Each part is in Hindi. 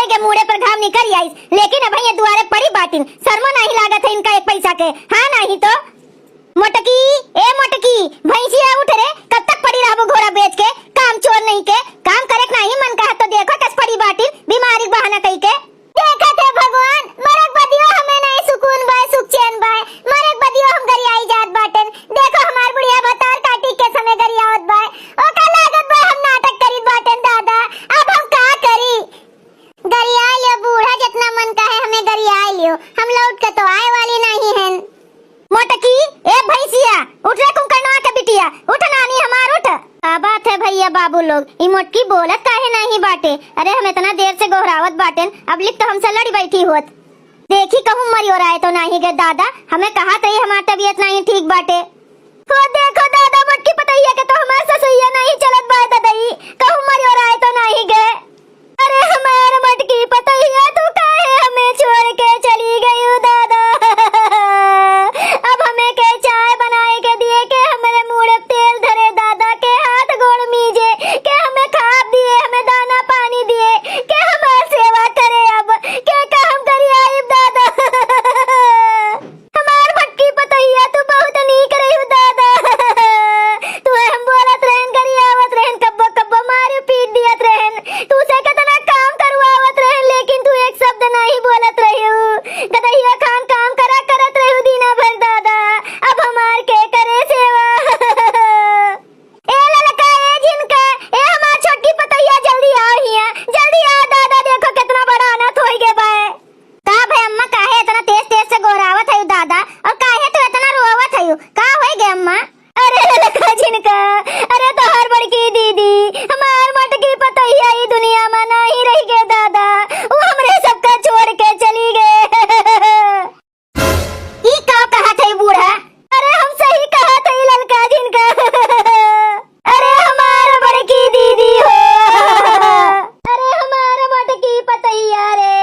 होए गे मुड़े पर घाव निकल आईस, लेकिन अब ये दुआरे पड़ी बाटिन शर्मा नहीं लागत है इनका एक पैसा के। हाँ नहीं तो मोटकी ए मोटकी भैंसिया उठ रे, कब तक पड़ी रहबो घोड़ा बेच के, काम चोर नहीं के, काम करे नहीं मन का तो देखो कस पड़ी बाटिन बीमारी बहाना कई के। देखा थे भगवान मरक बदियो हमें नहीं सुकून बाय सुख चैन बाय, मरक बदियो हम घरी आई जात बाटन। देखो हमार बुढ़िया बतार काटी के समय घरी आवत बाय, ओ का लागत बाय हम नाटक करी बाटन दादा। अब हम का करी, घरी आ लियो बूढ़ा जितना मन का है हमें घरी आ लियो, हम लौट के तो आए वाली नहीं हैं। मोटकी ए भैंसिया उठ रे कुंकरनवा के बिटिया, उठ नानी हमार उठ। का बात है भैया बाबू लोग, ई मोटकी बोलत काहे नहीं बाटे। अरे हम इतना देर से गोहरावत बाटेन, अब लिख तो हमसे लड़ी बैठी होत। देखी कहूं मरी हो रहा है तो नहीं गे दादा, हमें कहा तई हमार तबीयत नहीं ठीक बाटे। हो देखो दादा मोटकी पतैया के तो हमार ससुइया नहीं चलत बा दादाई, कहूं मरी हो रहा है तो नहीं गे। अरे हमार मोटकी पतैया तू काहे हमें छोड़ के चली गई हो दादा। अब हमें के चाय बनाए के दिए के हमारे मुंह में तेल धरे दादा, के हाथ गोड़ मीजे के हमें खाब दिए, हमें दाना पानी दिए के हमार सेवा करे। अब के का हम करी आइब दादा। हमार भटकी पतैया तू बहुत नीक रही हो दादा। तू हम बोलत रहन करी आवत रहन, कब्बो कब्बो मारे पीट दियत रहन, तू से कितना काम करवावत रहन, लेकिन तू एक शब्द नहीं बोलत रही हो। गदहिया खान काम करा करत रही दीना भर दादा, अब हमार के करे सेवा। ए ललका ए झिनका ए हमार छोटकी पतैया जल्दी आओ हिया, जल्दी आओ दादा, देखो कितना बड़ा अनाथ होई गे बा। का भाई अम्मा काहे इतना तेज तेज से गोहरावत है दादा, और काहे तू इतना रोवत है, का होई गे अम्मा। अरे ललका झिनका, अरे तो हर बड़की दीदी हमार मोटकी पतैया ई दुनिया में नहीं रही गे दादा, वो हमरे सबका छोड़ के चली गए। ई का कहा थे बूढ़ा, अरे हम सही कहा थे ललका झिनका। अरे हमार बड़की दीदी हो, अरे हमार मोटकी पतैया रे।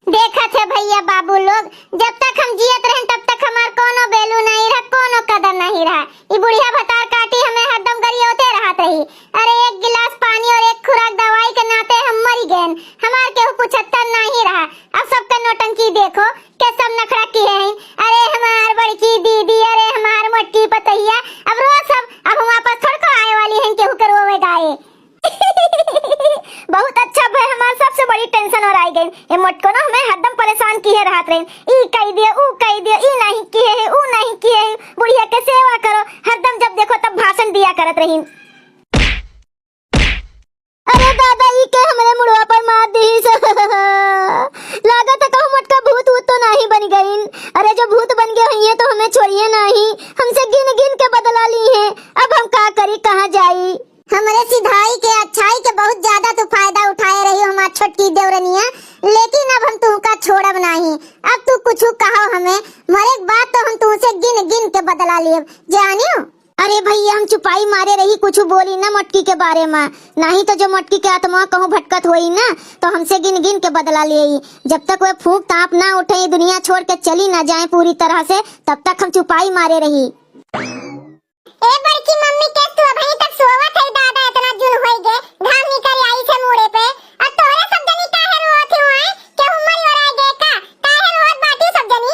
देखा थे भैया बाबू लोग, जब तक हम जियत रहे तब तक हमार कोनो बेलू नहीं रहा, कोनो कदर नहीं रहा। ई बुढ़िया भतार काटी हमें हरदम गरियोते रहत रही। अरे एक गिलास पानी और एक खुराक दवाई के नाते हम मरी गए, हमार केहू कुछत्तर नहीं रहा। अब सबका नौटंकी देखो के सब नखरा किए हैं। अरे हमार बड़की दीदी, अरे हमार मोटकी पतैया, अब रो सब, अब हम वापस थोड़ को आए वाली हैं, केहू के रोवे गाए। बहुत अच्छा भाई, हमार सबसे बड़ी टेंशन और आई गई, ये मोटको ना हमें हरदम परेशान किए रहत रहे, ई कह दिए ऊ कह दिए, ई नहीं किए है ऊ नहीं किए है, बुढ़िया के सेवा करो, हरदम जब देखो तब भाषण दिया करत रही। अरे दादा ई के हमरे मुड़वा पर मार दी। लागत है कहूं मोटका भूत तो नहीं बन गई। अरे जो भूत बन गए हैं ये तो हमें छोड़िए नहीं, हमसे गिन गिन के बदला ली है, अब हम का करी कहाँ जाई। हमारे सिधाई के अच्छाई के बहुत ज्यादा तू फायदा उठाए रही हो हमार छोटकी देवरनिया, लेकिन अब हम तुमका छोड़ब नहीं। अब तू कुछ कहो हमें, मरे बात तो हम तुमसे गिन गिन के बदला लिए जानियो। अरे भैया हम चुपाई मारे रही, कुछ बोली ना मोटकी के बारे में, नहीं तो जो मोटकी के आत्मा कहूँ भटकत होई ना तो हमसे गिन गिन के बदला ले। जब तक वह फूंक ताप ना उठे, दुनिया छोड़ के चली ना जाए पूरी तरह से, तब तक हम चुपाई मारे रही। ए बड़की मम्मी के तू अभी तक सोवत है दादा, इतना जुल होई गे, घाम निकल आई से मुड़े पे, अब तोरे सब जनी काहे रोत हुआ है, के उमर हो रहा गे का, काहे रोत बाटी सब जनी।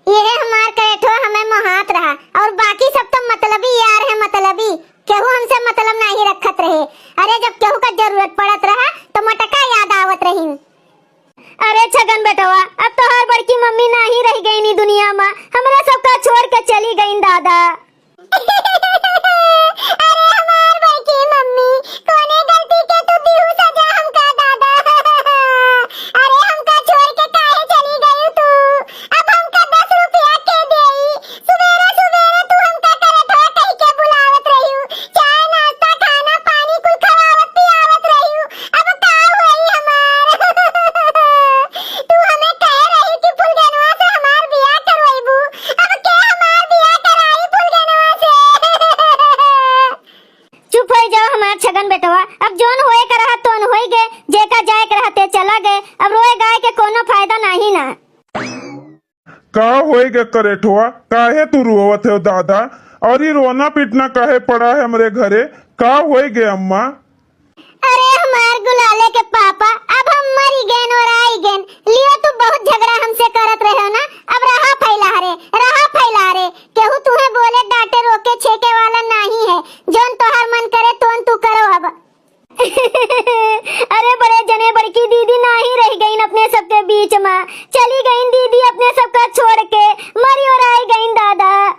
ये हमार कहेठो हमें मोहात रहा, और बाकी सब तो मतलबी यार है, मतलबी केहू हमसे मतलब नहीं रखत रहे। अरे जब केहू का जरूरत पड़त रहा तो मटका याद आवत रही। अरे छगन बेटवा, अब तो हर बड़की मम्मी नहीं रह गई नी दुनिया में, हमरा सबका छोड़ के चली गई दादा। अरे हमार बड़की मम्मी कोने गलती के तू दिहु सजा हमका दादा। अरे हमका छोड़ के काहे चली गई तू, अब हमका 10 रुपया के देई, सुबेरे सुबेरे तू हमका करत हो कह के बुलावत रही, चाय नाश्ता खाना पानी कुल खवावत पियावत रही, अब का होई हमार। तू हमें कह रही कि फुलगनवा से हमार बियाह करवाइबू, अब के हमार बियाह कराई फुलगनवा से। चुप हो जाओ हमार छगन बेटवा, अब जोन होए का रहा तोन होई गे, जेका जाए के रहते चला गए, अब रोए गाय के कोनो फायदा नहीं ना। का होए गे करेठवा, काहे तू रोवत है दादा, और ये रोना पीटना काहे पड़ा है हमरे घरे, का होए गे अम्मा। अरे हमार गुलाले के पापा, अब हम मरी गए और आई गए। लियो तू बहुत झगड़ा हमसे करत रहे हो ना, अब रहा फैला रे केहू तुम्हें बोले डांटे रोके छेके वाला नहीं है। जोन तोहार मन करे तोन तू करो अब। अरे बड़े जने बड़की दीदी नहीं रह गई अपने सबके बीच में, चली गई दीदी अपने सबका छोड़ के, मरी और आई गई दादा।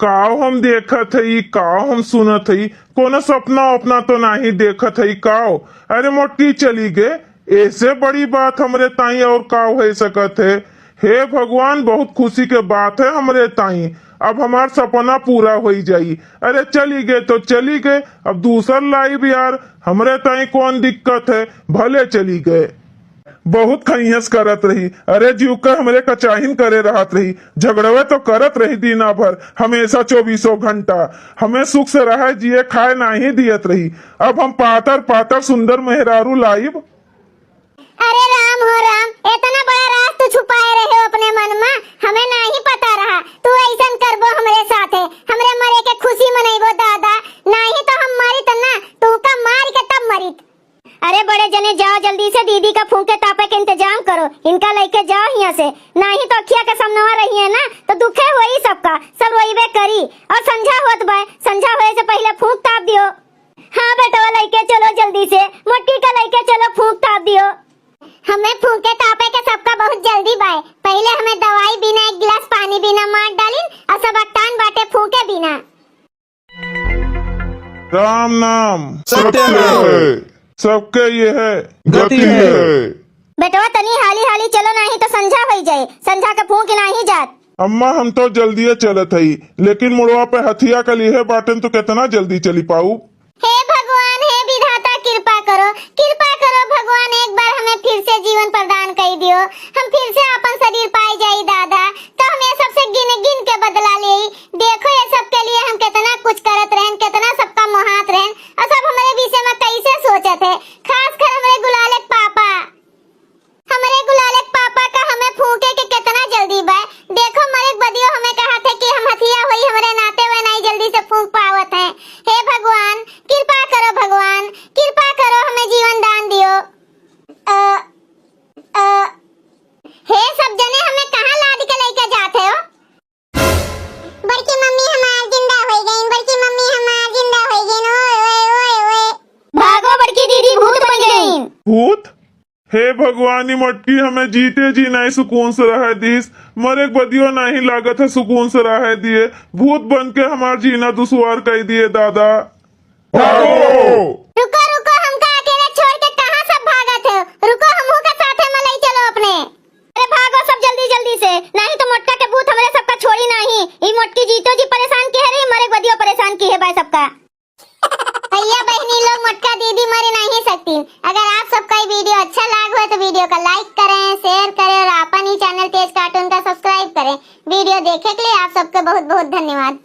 काव हम देखत हई, काव हम सुनत हई, कोनो सपना अपना तो नहीं देखत हई काव। अरे मोटी चली गए, ऐसे बड़ी बात हमरे ताई और काव हो सकत है। हे भगवान, बहुत खुशी के बात है हमरे ताई, अब हमार सपना पूरा हो जाई। अरे चली गए तो चली गए, अब दूसर लाइव यार, हमरे ताई कौन दिक्कत है, भले चली गए। बहुत खैहस करत रही, अरे जीव का हमरे कचाहिन करे रहत रही, झगड़वे तो करत रही दीना भर, हमेशा 24 घंटा हमें सुख से रहे जिए खाए नहीं दियत रही। अब हम पातर पातर सुंदर मेहरारू लाइव। अरे राम हो राम, इतना बड़ा राज तू छुपाए रहे हो अपने मन में, हमें नहीं पता रहा। तू ऐसन करबो हमरे साथे, हमरे मरे के खुशी मनाइबो दादा, नहीं तो हम मरी त ना, तू का मार के तब मरी। अरे बड़े जने जाओ जल्दी से, दीदी का फूंके तापे के इंतजाम करो, इनका लेके जाओ यहाँ से, नहीं तो अखिया के सामने रही है ना तो दुखे होई सबका, सब रोइबे करी। और संझा होत बा, संझा होए से पहले फूंक ताप दियो। हाँ बेटवा लेके चलो जल्दी से, मोटी का लेके चलो फूंक ताप दियो। हमें फूंके तापे के सबका बहुत जल्दी बाय, पहले हमें दवाई बिना एक गिलास पानी बिना मार डालिन और सब अट्टान बाटे फूंके बिना। राम नाम सत्य है, सबके ये है गति है। बेटवा तनी हाली हाली चलो, नहीं तो संझा हो जाए, संझा के फूंक नहीं जात। अम्मा हम तो जल्दी चलत हई, लेकिन मुड़वा पे हथिया का लिए बाटन तो कितना जल्दी चली पाऊ। हे भगवान, हे विधाता, कृपा करो भगवान, एक बार हमें फिर से जीवन प्रदान कर दियो, हम फिर से अपन शरीर पाए जाई दादा, तो हम ये सबसे गिन गिन के बदला ले। देखो ये सब के लिए हम कितना कुछ करत रहन, कितना सबका मोहात रहन, और सब हमारे विषय में कैसे सोचत है, खास कर हमारे गुलाले पापा का हमें फूंके के कितना जल्दी बा। देखो मरे बदियो हमें कहा थे कि हम हथिया हुई हमारे नाते हुए नहीं जल्दी से फूंक पावत हैं। हे भगवान कृपा करो, हमें जीवन दान दियो। हे सब जने हमें कहाँ लाद के लेके जाते हो? बड़की मम्मी हमार जिंदा हो गई, ओए भागो बड़की दीदी भूत बन गई। भूत? हे भगवानी मटकी, हमें जीते जी नहीं सुकून से रह दीस, मरे बदियो नहीं लागत है सुकून से रह दिए, भूत बन के हमार जीना दुश्वार कर दिए दादा। रुको हमका अकेले छोड़ के कहाँ सब भागत हो? रुको हमहू के साथे में ले चलो अपने। अरे भागो सब जल्दी से, नहीं तो मोटका के भूत हमारे सबका छोड़ी नहीं। ई मोटकी जीतो जी परेशान की है रे, मरे बदियो परेशान की है भाई सबका। भैया बहनी लोग, मोटका दीदी मर नहीं सकती। अगर आप सबका ये वीडियो अच्छा लगा हो तो वीडियो को लाइक करें, शेयर करें और अपन ही चैनल तेज कार्टून का सब्सक्राइब करें। वीडियो देखने के लिए आप सबका बहुत बहुत धन्यवाद।